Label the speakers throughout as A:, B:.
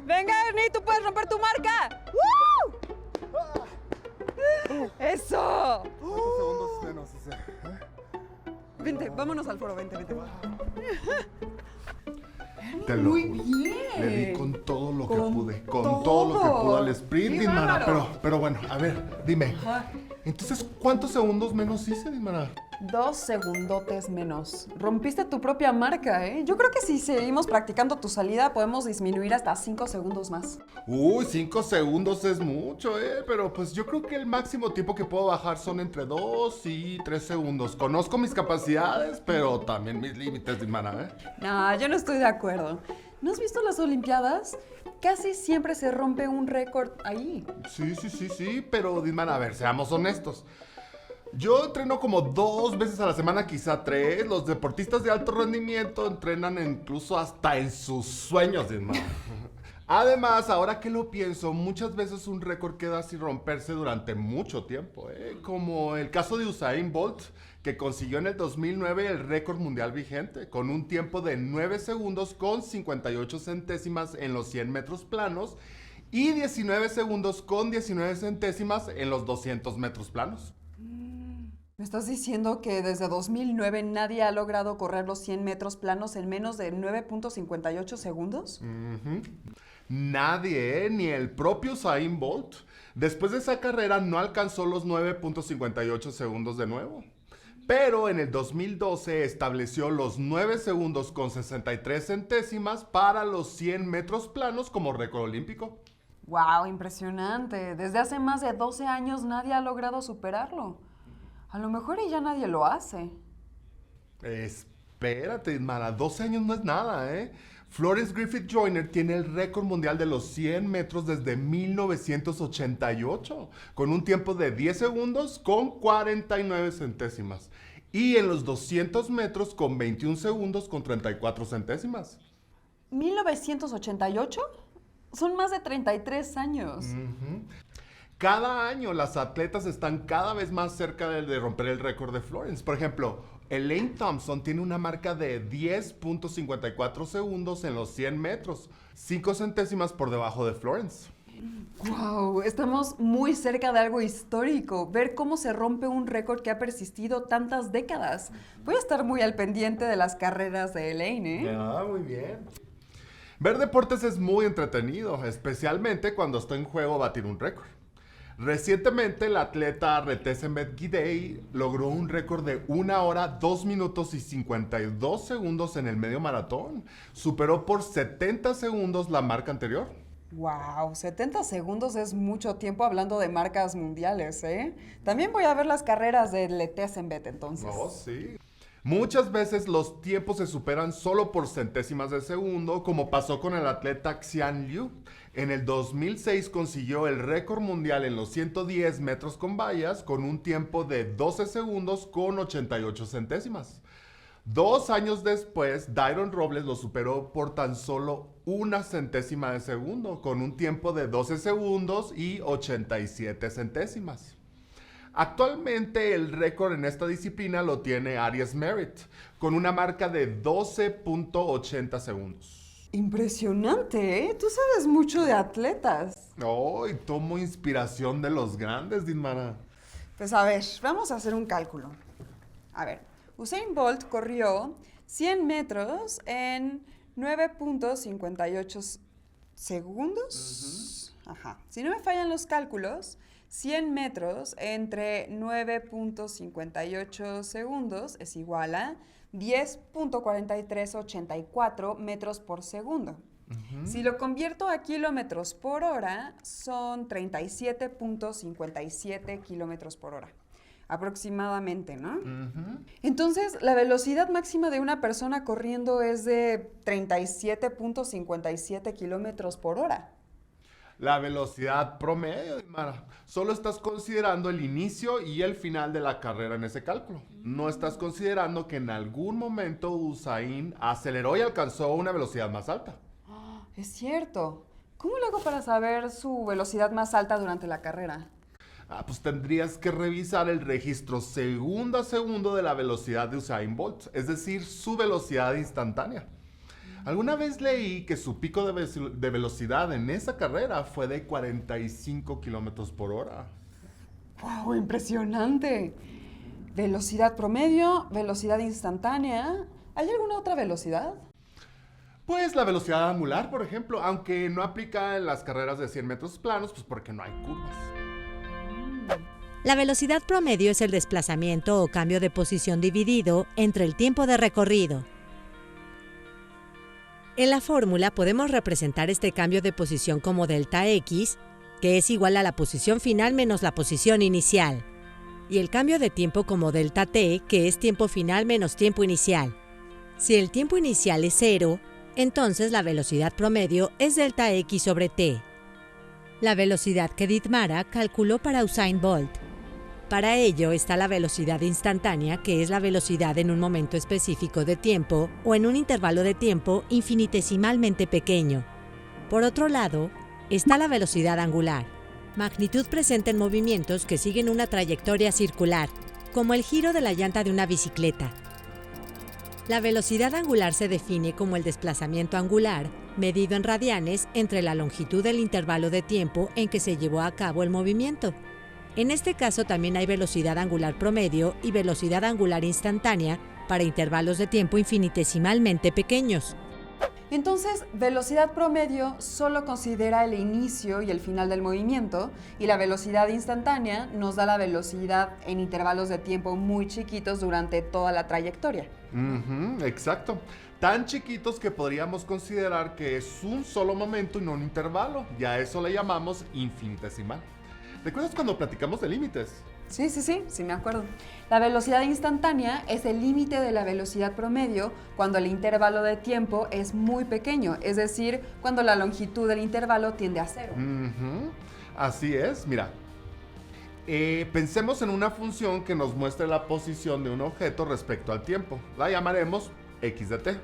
A: Venga, Ernie, tú puedes romper tu marca. ¡Woo! ¡Eso!
B: ¿Cuántos segundos menos ese?
A: Vente, vámonos al foro, vente.
C: Muy bien. Le di con todo lo que pude. Con todo lo que pude al sprint, Dimara. Pero bueno, a ver, dime.
A: Ajá.
C: Entonces, ¿cuántos segundos menos hice, Dimara?
A: 2 segundotes menos. Rompiste tu propia marca, ¿eh? Yo creo que si seguimos practicando tu salida, podemos disminuir hasta 5 segundos más.
C: Uy, 5 segundos es mucho, pero pues yo creo que el máximo tiempo que puedo bajar son entre 2 y 3 segundos. Conozco mis capacidades, pero también mis límites, Dimara,
A: No, yo no estoy de acuerdo. ¿No has visto las Olimpiadas? Casi siempre se rompe un récord ahí.
C: Sí, pero Dimara, a ver, seamos honestos. Yo entreno como 2 veces a la semana, quizá 3. Los deportistas de alto rendimiento entrenan incluso hasta en sus sueños, Dimara. Además, ahora que lo pienso, muchas veces un récord queda sin romperse durante mucho tiempo, como el caso de Usain Bolt, que consiguió en el 2009 el récord mundial vigente, con un tiempo de 9 segundos con 58 centésimas en los 100 metros planos y 19 segundos con 19 centésimas en los 200 metros planos.
A: ¿Me estás diciendo que desde 2009 nadie ha logrado correr los 100 metros planos en menos de 9.58 segundos?
C: Nadie, ni el propio Usain Bolt. Después de esa carrera no alcanzó los 9.58 segundos de nuevo. Pero en el 2012 estableció los 9 segundos con 63 centésimas para los 100 metros planos como récord olímpico.
A: ¡Wow! Impresionante. Desde hace más de 12 años nadie ha logrado superarlo. A lo mejor ya nadie lo hace.
C: Espérate, Mara, 12 años no es nada, Florence Griffith Joyner tiene el récord mundial de los 100 metros desde 1988, con un tiempo de 10 segundos con 49 centésimas. Y en los 200 metros con 21 segundos con 34 centésimas.
A: ¿1988? Son más de 33 años.
C: Cada año las atletas están cada vez más cerca de romper el récord de Florence. Por ejemplo, Elaine Thompson tiene una marca de 10.54 segundos en los 100 metros, 5 centésimas por debajo de Florence.
A: ¡Wow! Estamos muy cerca de algo histórico. Ver cómo se rompe un récord que ha persistido tantas décadas. Voy a estar muy al pendiente de las carreras de Elaine,
C: Ah, muy bien. Ver deportes es muy entretenido, especialmente cuando está en juego batir un récord. Recientemente, el atleta Retesemet Gidey logró un récord de 1 hora, 2 minutos y 52 segundos en el medio maratón. Superó por 70 segundos la marca anterior.
A: ¡Wow! 70 segundos es mucho tiempo hablando de marcas mundiales, ¿eh? También voy a ver las carreras de Letesenbet entonces.
C: Oh, sí. Muchas veces los tiempos se superan solo por centésimas de segundo, como pasó con el atleta Xian Liu. En el 2006 consiguió el récord mundial en los 110 metros con vallas con un tiempo de 12 segundos con 88 centésimas. 2 años después, Dairon Robles lo superó por tan solo 1 centésima de segundo, con un tiempo de 12 segundos y 87 centésimas. Actualmente el récord en esta disciplina lo tiene Aries Merritt, con una marca de 12.80 segundos.
A: Impresionante, ¿eh? Tú sabes mucho de atletas.
C: Oh, y tomo inspiración de los grandes, Dimara.
A: Pues a ver, vamos a hacer un cálculo. A ver, Usain Bolt corrió 100 metros en 9.58 segundos. Ajá. Si no me fallan los cálculos, 100 metros entre 9.58 segundos es igual a 10.4384 metros por segundo. Si lo convierto a kilómetros por hora, son 37.57 kilómetros por hora. Aproximadamente, ¿no? Entonces, la velocidad máxima de una persona corriendo es de 37.57 kilómetros por hora.
C: La velocidad promedio, Dimara. Solo estás considerando el inicio y el final de la carrera en ese cálculo. No estás considerando que en algún momento Usain aceleró y alcanzó una velocidad más alta.
A: Es cierto. ¿Cómo lo hago para saber su velocidad más alta durante la carrera?
C: Pues tendrías que revisar el registro segundo a segundo de la velocidad de Usain Bolt, es decir, su velocidad instantánea. Alguna vez leí que su pico de velocidad en esa carrera fue de 45 kilómetros por hora.
A: ¡Wow! Impresionante. Velocidad promedio, velocidad instantánea. ¿Hay alguna otra velocidad?
C: Pues la velocidad angular, por ejemplo, aunque no aplica en las carreras de 100 metros planos, pues porque no hay curvas.
D: La velocidad promedio es el desplazamiento o cambio de posición dividido entre el tiempo de recorrido. En la fórmula podemos representar este cambio de posición como delta X, que es igual a la posición final menos la posición inicial, y el cambio de tiempo como delta T, que es tiempo final menos tiempo inicial. Si el tiempo inicial es 0, entonces la velocidad promedio es delta X sobre T. La velocidad que Dietmara calculó para Usain Bolt. Para ello está la velocidad instantánea, que es la velocidad en un momento específico de tiempo o en un intervalo de tiempo infinitesimalmente pequeño. Por otro lado, está la velocidad angular, magnitud presente en movimientos que siguen una trayectoria circular, como el giro de la llanta de una bicicleta. La velocidad angular se define como el desplazamiento angular, medido en radianes, entre la longitud del intervalo de tiempo en que se llevó a cabo el movimiento. En este caso también hay velocidad angular promedio y velocidad angular instantánea para intervalos de tiempo infinitesimalmente pequeños.
A: Entonces, velocidad promedio solo considera el inicio y el final del movimiento, y la velocidad instantánea nos da la velocidad en intervalos de tiempo muy chiquitos durante toda la trayectoria.
C: Exacto. Tan chiquitos que podríamos considerar que es un solo momento y no un intervalo. Y a eso le llamamos infinitesimal. ¿Recuerdas cuando platicamos de límites?
A: Sí me acuerdo. La velocidad instantánea es el límite de la velocidad promedio cuando el intervalo de tiempo es muy pequeño, es decir, cuando la longitud del intervalo tiende a 0.
C: Así es, mira. Pensemos en una función que nos muestre la posición de un objeto respecto al tiempo. La llamaremos x de t.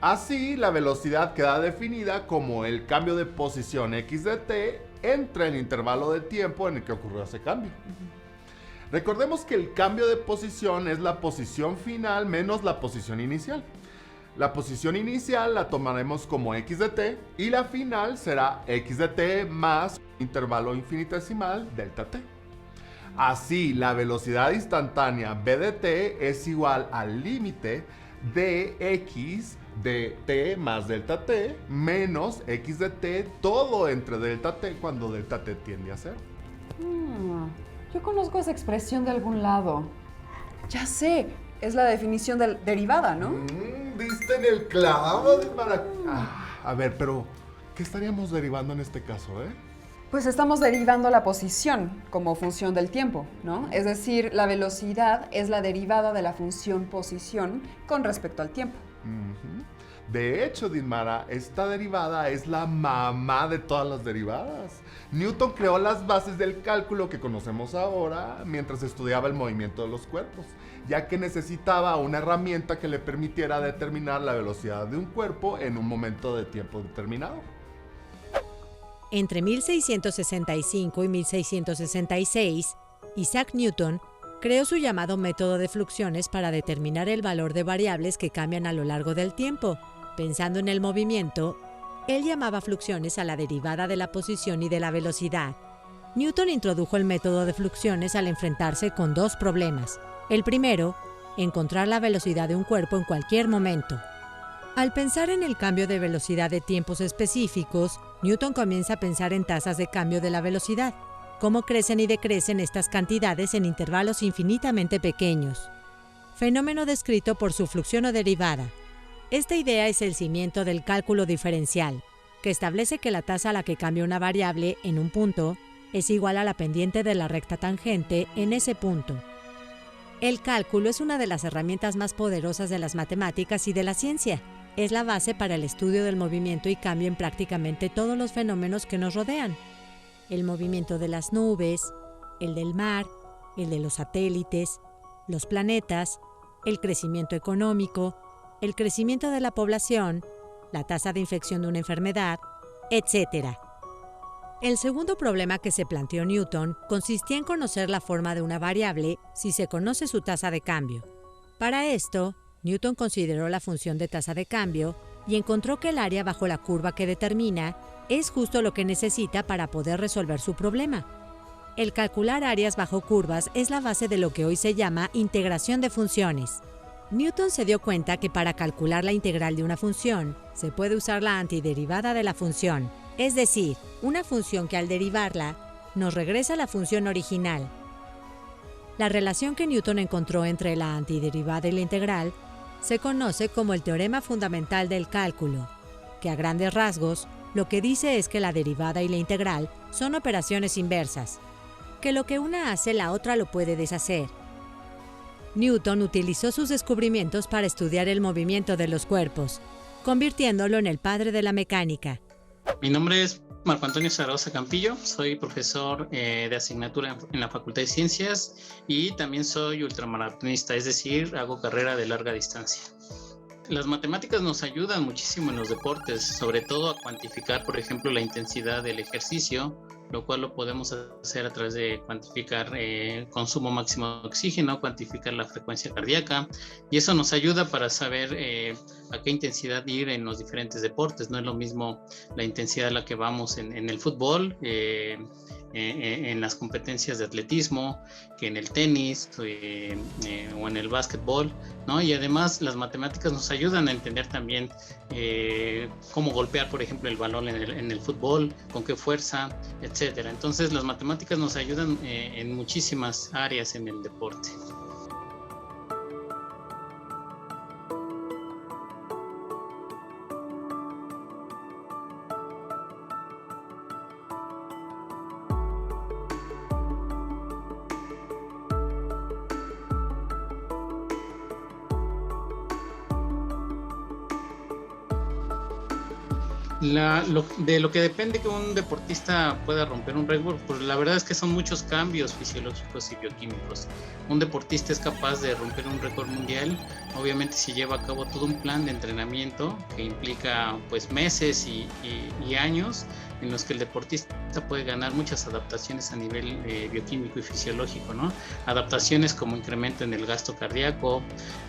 C: Así, la velocidad queda definida como el cambio de posición x de t entre el intervalo de tiempo en el que ocurrió ese cambio. Recordemos que el cambio de posición es la posición final menos la posición inicial. La posición inicial la tomaremos como x de t y la final será x de t más intervalo infinitesimal delta t. Así, la velocidad instantánea b de t es igual al límite de x de t más delta t menos x de t todo entre delta t cuando delta t tiende a 0.
A: Yo conozco esa expresión de algún lado. Ya sé, es la definición de derivada, ¿no?
C: Diste en el clavo de a ver, pero ¿qué estaríamos derivando en este caso,
A: Pues estamos derivando la posición como función del tiempo, ¿no? Es decir, la velocidad es la derivada de la función posición con respecto al tiempo.
C: De hecho, Dietmara, esta derivada es la mamá de todas las derivadas. Newton creó las bases del cálculo que conocemos ahora mientras estudiaba el movimiento de los cuerpos, ya que necesitaba una herramienta que le permitiera determinar la velocidad de un cuerpo en un momento de tiempo determinado.
D: Entre 1665 y 1666, Isaac Newton creó su llamado método de fluxiones para determinar el valor de variables que cambian a lo largo del tiempo. Pensando en el movimiento, él llamaba fluxiones a la derivada de la posición y de la velocidad. Newton introdujo el método de fluxiones al enfrentarse con dos problemas. El primero, encontrar la velocidad de un cuerpo en cualquier momento. Al pensar en el cambio de velocidad de tiempos específicos, Newton comienza a pensar en tasas de cambio de la velocidad, cómo crecen y decrecen estas cantidades en intervalos infinitamente pequeños. Fenómeno descrito por su fluxión o derivada. Esta idea es el cimiento del cálculo diferencial, que establece que la tasa a la que cambia una variable en un punto es igual a la pendiente de la recta tangente en ese punto. El cálculo es una de las herramientas más poderosas de las matemáticas y de la ciencia. Es la base para el estudio del movimiento y cambio en prácticamente todos los fenómenos que nos rodean. El movimiento de las nubes, el del mar, el de los satélites, los planetas, el crecimiento económico, el crecimiento de la población, la tasa de infección de una enfermedad, etc. El segundo problema que se planteó Newton consistía en conocer la forma de una variable si se conoce su tasa de cambio. Para esto, Newton consideró la función de tasa de cambio y encontró que el área bajo la curva que determina es justo lo que necesita para poder resolver su problema. El calcular áreas bajo curvas es la base de lo que hoy se llama integración de funciones. Newton se dio cuenta que para calcular la integral de una función, se puede usar la antiderivada de la función, es decir, una función que al derivarla, nos regresa la función original. La relación que Newton encontró entre la antiderivada y la integral se conoce como el teorema fundamental del cálculo, que a grandes rasgos lo que dice es que la derivada y la integral son operaciones inversas, que lo que una hace la otra lo puede deshacer. Newton utilizó sus descubrimientos para estudiar el movimiento de los cuerpos, convirtiéndolo en el padre de la mecánica.
E: Mi nombre es Marco Antonio Zaragoza Campillo, soy profesor de asignatura en la Facultad de Ciencias y también soy ultramaratonista, es decir, hago carrera de larga distancia. Las matemáticas nos ayudan muchísimo en los deportes, sobre todo a cuantificar, por ejemplo, la intensidad del ejercicio, lo cual lo podemos hacer a través de cuantificar consumo máximo de oxígeno, cuantificar la frecuencia cardíaca, y eso nos ayuda para saber a qué intensidad ir en los diferentes deportes. No es lo mismo la intensidad a la que vamos en el fútbol, en las competencias de atletismo, que en el tenis o en el básquetbol, ¿no? Y además las matemáticas nos ayudan a entender también cómo golpear, por ejemplo, el balón en el fútbol, con qué fuerza, etcétera. Entonces las matemáticas nos ayudan en muchísimas áreas en el deporte. De lo que depende que un deportista pueda romper un récord, pues la verdad es que son muchos cambios fisiológicos y bioquímicos. Un deportista es capaz de romper un récord mundial, obviamente si lleva a cabo todo un plan de entrenamiento que implica pues meses y años en los que el deportista puede ganar muchas adaptaciones a nivel bioquímico y fisiológico, ¿no? Adaptaciones como incremento en el gasto cardíaco,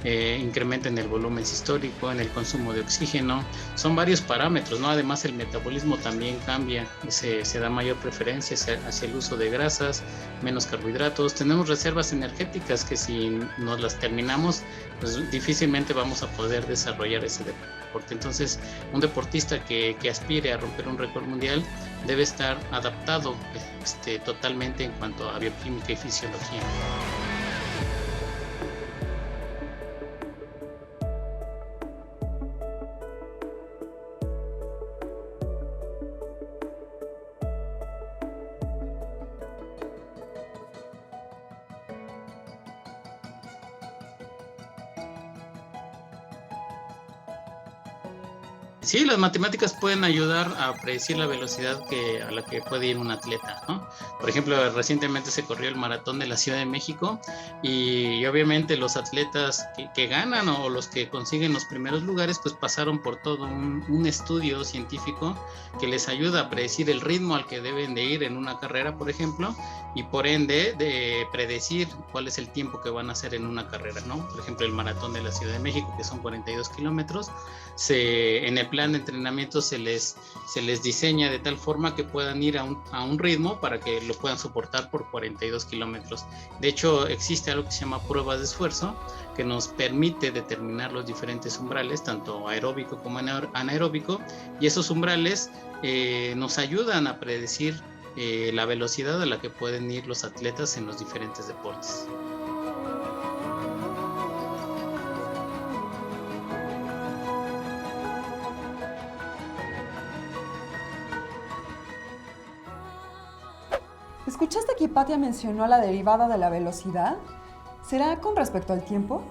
E: incremento en el volumen sistólico, en el consumo de oxígeno, son varios parámetros, ¿no? Además el metabolismo también cambia, se da mayor preferencia hacia el uso de grasas, menos carbohidratos, tenemos reservas energéticas que si nos las terminamos, pues difícilmente vamos a poder desarrollar ese deporte. Entonces, un deportista que aspire a romper un récord mundial debe estar adaptado totalmente en cuanto a bioquímica y fisiología. Sí, las matemáticas pueden ayudar a predecir la velocidad a la que puede ir un atleta, ¿no? Por ejemplo, recientemente se corrió el maratón de la Ciudad de México y obviamente los atletas que ganan o los que consiguen los primeros lugares, pues pasaron por todo un estudio científico que les ayuda a predecir el ritmo al que deben de ir en una carrera, por ejemplo, y por ende de predecir cuál es el tiempo que van a hacer en una carrera, ¿no? Por ejemplo, el maratón de la Ciudad de México, que son 42 kilómetros, en el plan de entrenamiento se les diseña de tal forma que puedan ir a un ritmo para que lo puedan soportar por 42 kilómetros. De hecho, existe algo que se llama pruebas de esfuerzo, que nos permite determinar los diferentes umbrales, tanto aeróbico como anaeróbico, y esos umbrales nos ayudan a predecir la velocidad a la que pueden ir los atletas en los diferentes deportes.
A: ¿Escuchaste que Hipatia mencionó la derivada de la velocidad? ¿Será con respecto al tiempo?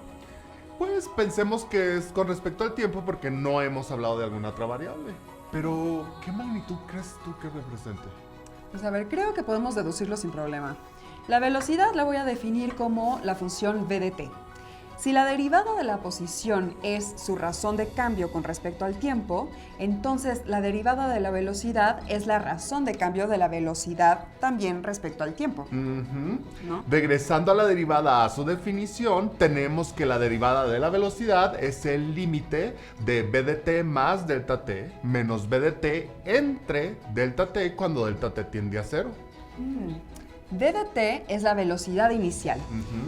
C: Pues pensemos que es con respecto al tiempo porque no hemos hablado de alguna otra variable. Pero, ¿qué magnitud crees tú que represente?
A: Pues a ver, creo que podemos deducirlo sin problema. La velocidad la voy a definir como la función v de t. Si la derivada de la posición es su razón de cambio con respecto al tiempo, entonces la derivada de la velocidad es la razón de cambio de la velocidad también respecto al tiempo.
C: Ujú.
A: ¿No?
C: Regresando a la derivada a su definición, tenemos que la derivada de la velocidad es el límite de b de t más delta t menos b de t entre delta t cuando delta t tiende a cero.
A: V de t es la velocidad inicial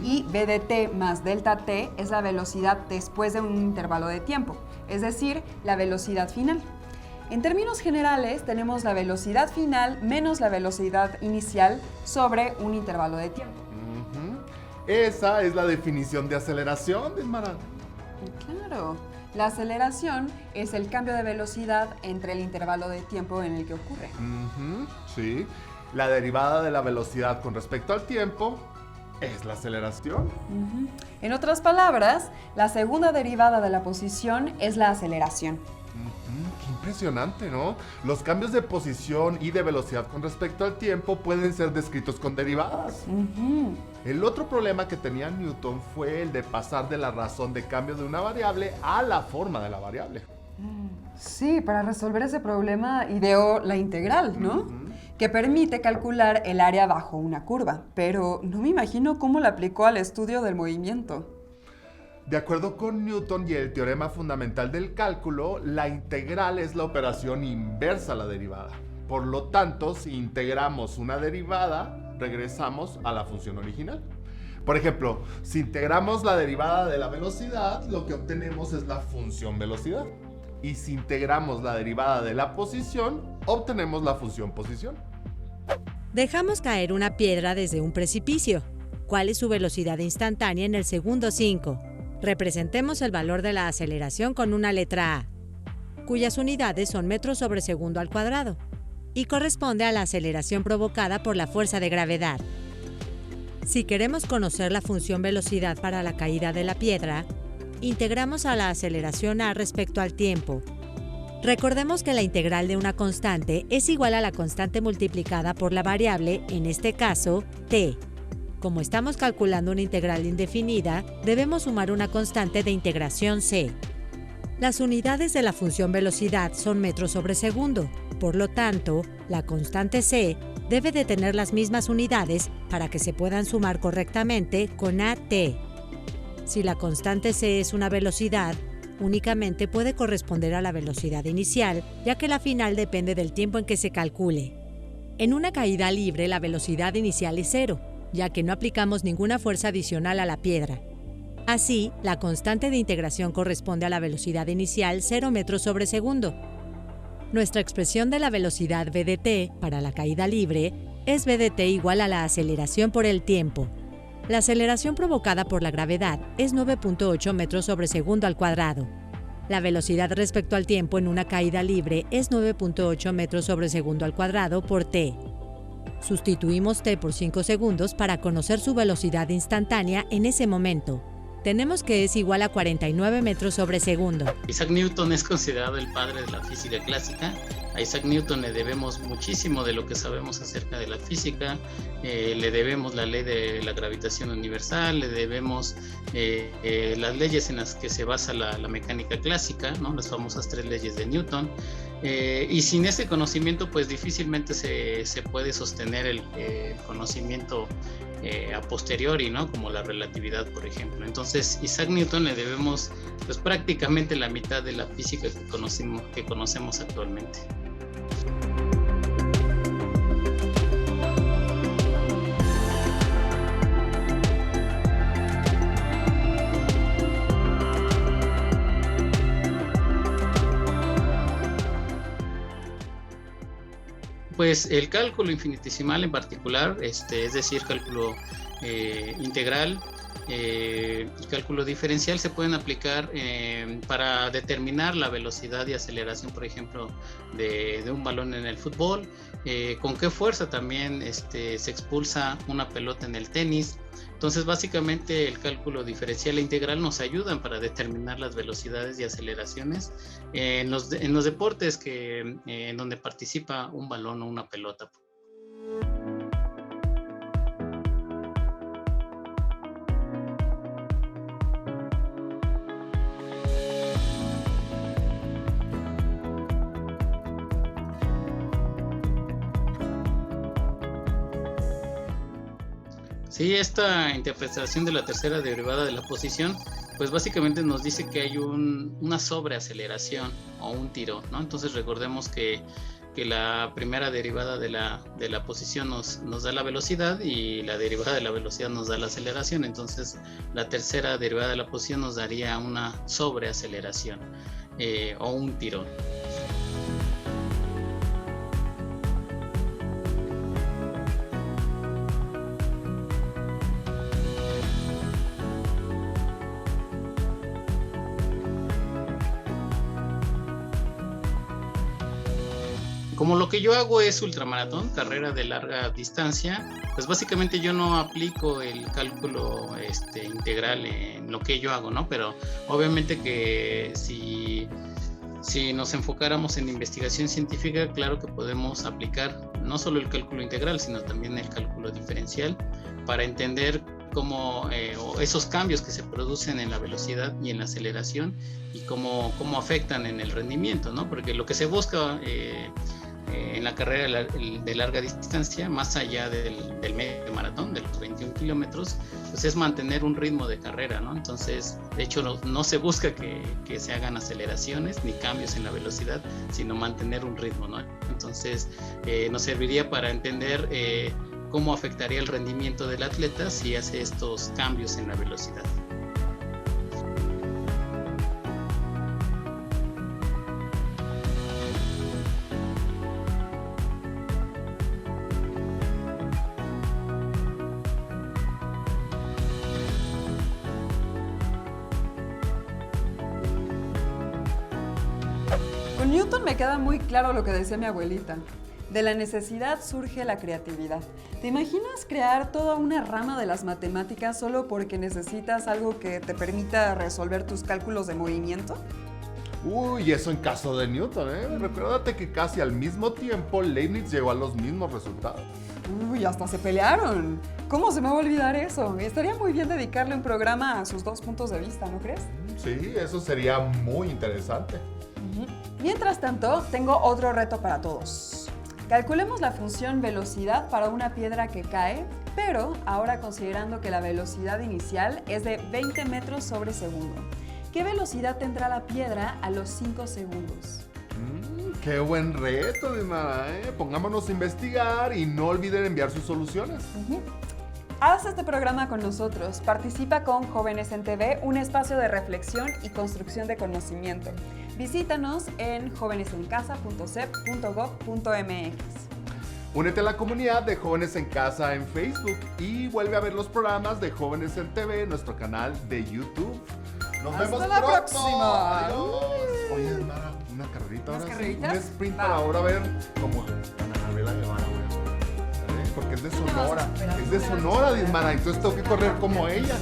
A: y v de t más delta t es la velocidad después de un intervalo de tiempo, es decir, la velocidad final. En términos generales, tenemos la velocidad final menos la velocidad inicial sobre un intervalo de tiempo.
C: Ujú. Esa es la definición de aceleración, Dismara.
A: Claro, la aceleración es el cambio de velocidad entre el intervalo de tiempo en el que ocurre.
C: Ujú, sí. La derivada de la velocidad con respecto al tiempo es la aceleración.
A: En otras palabras, la segunda derivada de la posición es la aceleración.
C: Qué impresionante, ¿no? Los cambios de posición y de velocidad con respecto al tiempo pueden ser descritos con derivadas. El otro problema que tenía Newton fue el de pasar de la razón de cambio de una variable a la forma de la variable.
A: Sí, para resolver ese problema ideó la integral, ¿no? Que permite calcular el área bajo una curva, pero no me imagino cómo la aplicó al estudio del movimiento.
C: De acuerdo con Newton y el teorema fundamental del cálculo, la integral es la operación inversa a la derivada. Por lo tanto, si integramos una derivada, regresamos a la función original. Por ejemplo, si integramos la derivada de la velocidad, lo que obtenemos es la función velocidad. Y si integramos la derivada de la posición, obtenemos la función posición.
D: Dejamos caer una piedra desde un precipicio. ¿Cuál es su velocidad instantánea en el segundo 5? Representemos el valor de la aceleración con una letra A, cuyas unidades son metros sobre segundo al cuadrado, y corresponde a la aceleración provocada por la fuerza de gravedad. Si queremos conocer la función velocidad para la caída de la piedra, integramos a la aceleración A respecto al tiempo. Recordemos que la integral de una constante es igual a la constante multiplicada por la variable, en este caso, t. Como estamos calculando una integral indefinida, debemos sumar una constante de integración c. Las unidades de la función velocidad son metros sobre segundo. Por lo tanto, la constante c debe de tener las mismas unidades para que se puedan sumar correctamente con at. Si la constante c es una velocidad, únicamente puede corresponder a la velocidad inicial, ya que la final depende del tiempo en que se calcule. En una caída libre, la velocidad inicial es 0, ya que no aplicamos ninguna fuerza adicional a la piedra. Así, la constante de integración corresponde a la velocidad inicial 0 metros sobre segundo. Nuestra expresión de la velocidad v de t para la caída libre es v de t igual a la aceleración por el tiempo. La aceleración provocada por la gravedad es 9.8 metros sobre segundo al cuadrado. La velocidad respecto al tiempo en una caída libre es 9.8 metros sobre segundo al cuadrado por t. Sustituimos t por 5 segundos para conocer su velocidad instantánea en ese momento. Tenemos que es igual a 49 metros sobre segundo.
E: Isaac Newton es considerado el padre de la física clásica. A Isaac Newton le debemos muchísimo de lo que sabemos acerca de la física. Le debemos la ley de la gravitación universal, le debemos las leyes en las que se basa la mecánica clásica, ¿no? Las famosas 3 leyes de Newton. Y sin ese conocimiento, pues difícilmente se puede sostener el conocimiento a posteriori, ¿no? Como la relatividad, por ejemplo. Entonces, Isaac Newton le debemos pues prácticamente la mitad de la física que conocemos actualmente. Pues el cálculo infinitesimal en particular, es decir, cálculo integral y cálculo diferencial se pueden aplicar para determinar la velocidad y aceleración, por ejemplo, de un balón en el fútbol, con qué fuerza también se expulsa una pelota en el tenis. Entonces, básicamente, el cálculo diferencial e integral nos ayudan para determinar las velocidades y aceleraciones en los deportes en donde participa un balón o una pelota. Sí, esta interpretación de la tercera derivada de la posición, pues básicamente nos dice que hay una sobreaceleración o un tirón, ¿no? Entonces recordemos que la primera derivada de la posición nos da la velocidad y la derivada de la velocidad nos da la aceleración. Entonces la tercera derivada de la posición nos daría una sobreaceleración o un tirón. Como lo que yo hago es ultramaratón, carrera de larga distancia, pues básicamente yo no aplico el cálculo integral en lo que yo hago, ¿no? Pero obviamente que si nos enfocáramos en investigación científica, claro que podemos aplicar no solo el cálculo integral, sino también el cálculo diferencial para entender cómo esos cambios que se producen en la velocidad y en la aceleración y cómo afectan en el rendimiento, ¿no? Porque lo que se busca en la carrera de larga distancia, más allá del medio maratón, de los 21 kilómetros, pues es mantener un ritmo de carrera, ¿no? Entonces, de hecho, no se busca que se hagan aceleraciones ni cambios en la velocidad, sino mantener un ritmo, ¿no? Entonces, nos serviría para entender cómo afectaría el rendimiento del atleta si hace estos cambios en la velocidad.
A: Con Newton me queda muy claro lo que decía mi abuelita. De la necesidad surge la creatividad. ¿Te imaginas crear toda una rama de las matemáticas solo porque necesitas algo que te permita resolver tus cálculos de movimiento?
C: Uy, eso en caso de Newton, ¿eh? Recuérdate que casi al mismo tiempo Leibniz llegó a los mismos resultados.
A: Uy, hasta se pelearon. ¿Cómo se me va a olvidar eso? Estaría muy bien dedicarle un programa a sus dos puntos de vista, ¿no crees?
C: Sí, eso sería muy interesante.
A: Mientras tanto, tengo otro reto para todos. Calculemos la función velocidad para una piedra que cae, pero ahora considerando que la velocidad inicial es de 20 metros sobre segundo. ¿Qué velocidad tendrá la piedra a los 5 segundos?
C: ¡Qué buen reto, Dimara! Pongámonos a investigar y no olviden enviar sus soluciones.
A: Haz este programa con nosotros. Participa con Jóvenes en TV, un espacio de reflexión y construcción de conocimiento. Visítanos en jovenesencasa.cep.gov.mx.
C: Únete a la comunidad de Jóvenes en Casa en Facebook y vuelve a ver los programas de Jóvenes en TV en nuestro canal de YouTube. Nos
A: ¡Hasta
C: vemos
A: la
C: pronto.
A: próxima!
C: Adiós. Oye, Mara, una carrerita ahora sí.
A: carreritas?
C: Un sprint
A: Va.
C: para ahora ver cómo Ana Gabriela Guevara, güey. Porque es de
A: me vas a
C: Sonora.
A: superar,
C: Es
A: tú
C: de
A: me vas a
C: Sonora,
A: superar.
C: Dismara. Entonces tengo que correr como ella.